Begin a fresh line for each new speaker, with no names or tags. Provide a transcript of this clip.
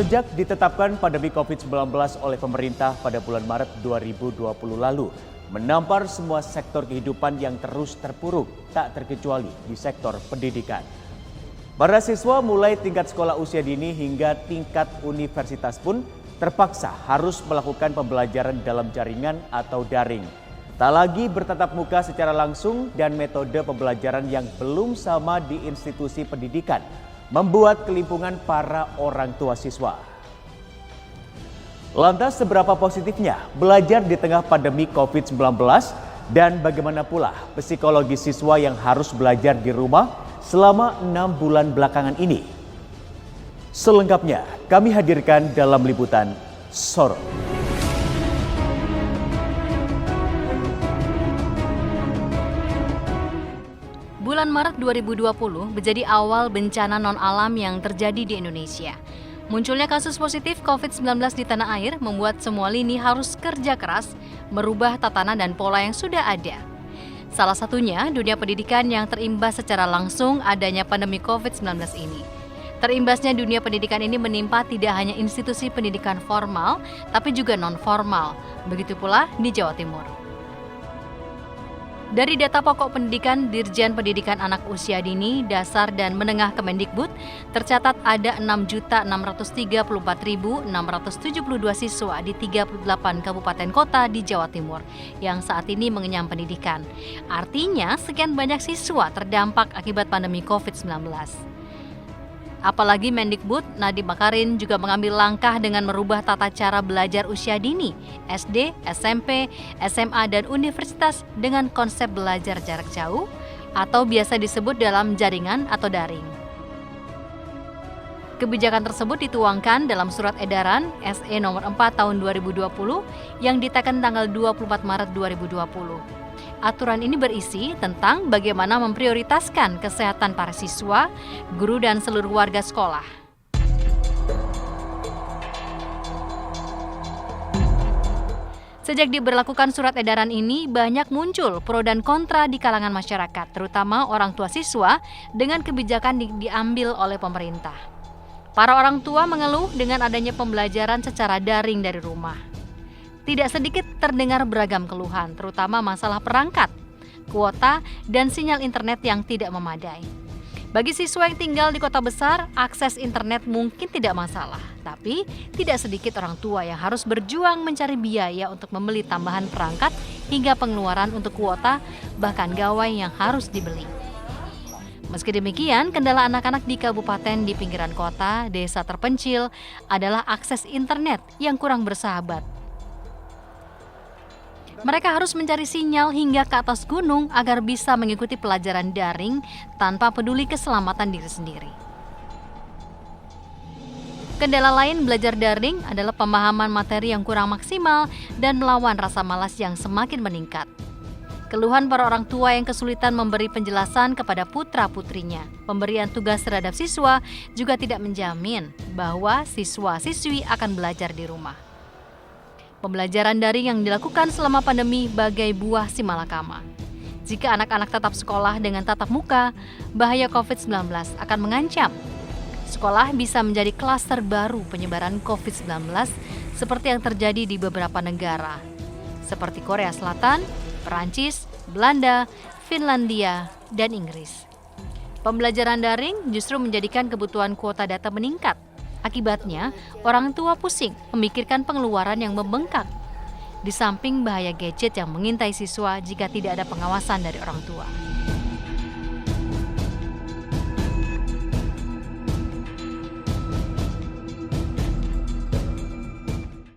Sejak ditetapkan pandemi COVID-19 oleh pemerintah pada bulan Maret 2020 lalu, menampar semua sektor kehidupan yang terus terpuruk, tak terkecuali di sektor pendidikan. Para siswa mulai tingkat sekolah usia dini hingga tingkat universitas pun terpaksa harus melakukan pembelajaran dalam jaringan atau daring. Tak lagi bertatap muka secara langsung dan metode pembelajaran yang belum sama di institusi pendidikan membuat kelimpungan para orang tua siswa. Lantas seberapa positifnya belajar di tengah pandemi COVID-19 dan bagaimana pula psikologi siswa yang harus belajar di rumah selama 6 bulan belakangan ini? Selengkapnya kami hadirkan dalam liputan Sorot.
Bulan Maret 2020 menjadi awal bencana non-alam yang terjadi di Indonesia. Munculnya kasus positif COVID-19 di tanah air membuat semua lini harus kerja keras merubah tatanan dan pola yang sudah ada. Salah satunya dunia pendidikan yang terimbas secara langsung adanya pandemi COVID-19 ini. Terimbasnya dunia pendidikan ini menimpa tidak hanya institusi pendidikan formal, tapi juga non-formal. Begitu pula di Jawa Timur. Dari data pokok pendidikan Dirjen Pendidikan Anak Usia Dini, Dasar dan Menengah Kemendikbud, tercatat ada 6.634.672 siswa di 38 kabupaten kota di Jawa Timur yang saat ini mengenyam pendidikan. Artinya, sekian banyak siswa terdampak akibat pandemi COVID-19. Apalagi Mendikbud Nadiem Makarim juga mengambil langkah dengan merubah tata cara belajar usia dini, SD, SMP, SMA, dan universitas dengan konsep belajar jarak jauh atau biasa disebut dalam jaringan atau daring. Kebijakan tersebut dituangkan dalam Surat Edaran SE nomor 4 tahun 2020 yang ditekan tanggal 24 Maret 2020. Aturan ini berisi tentang bagaimana memprioritaskan kesehatan para siswa, guru, dan seluruh warga sekolah. Sejak diberlakukan surat edaran ini, banyak muncul pro dan kontra di kalangan masyarakat, terutama orang tua siswa dengan kebijakan diambil oleh pemerintah. Para orang tua mengeluh dengan adanya pembelajaran secara daring dari rumah. Tidak sedikit terdengar beragam keluhan, terutama masalah perangkat, kuota, dan sinyal internet yang tidak memadai. Bagi siswa yang tinggal di kota besar, akses internet mungkin tidak masalah, tapi tidak sedikit orang tua yang harus berjuang mencari biaya untuk membeli tambahan perangkat hingga pengeluaran untuk kuota, bahkan gawai yang harus dibeli. Meski demikian, kendala anak-anak di kabupaten di pinggiran kota, desa terpencil adalah akses internet yang kurang bersahabat. Mereka harus mencari sinyal hingga ke atas gunung agar bisa mengikuti pelajaran daring tanpa peduli keselamatan diri sendiri. Kendala lain belajar daring adalah pemahaman materi yang kurang maksimal dan melawan rasa malas yang semakin meningkat. Keluhan para orang tua yang kesulitan memberi penjelasan kepada putra-putrinya. Pemberian tugas terhadap siswa juga tidak menjamin bahwa siswa-siswi akan belajar di rumah. Pembelajaran daring yang dilakukan selama pandemi bagai buah si malakama. Jika anak-anak tetap sekolah dengan tatap muka, bahaya COVID-19 akan mengancam. Sekolah bisa menjadi klaster baru penyebaran COVID-19 seperti yang terjadi di beberapa negara, seperti Korea Selatan, Perancis, Belanda, Finlandia, dan Inggris. Pembelajaran daring justru menjadikan kebutuhan kuota data meningkat. Akibatnya, orang tua pusing memikirkan pengeluaran yang membengkak. Di samping bahaya gadget yang mengintai siswa jika tidak ada pengawasan dari orang tua.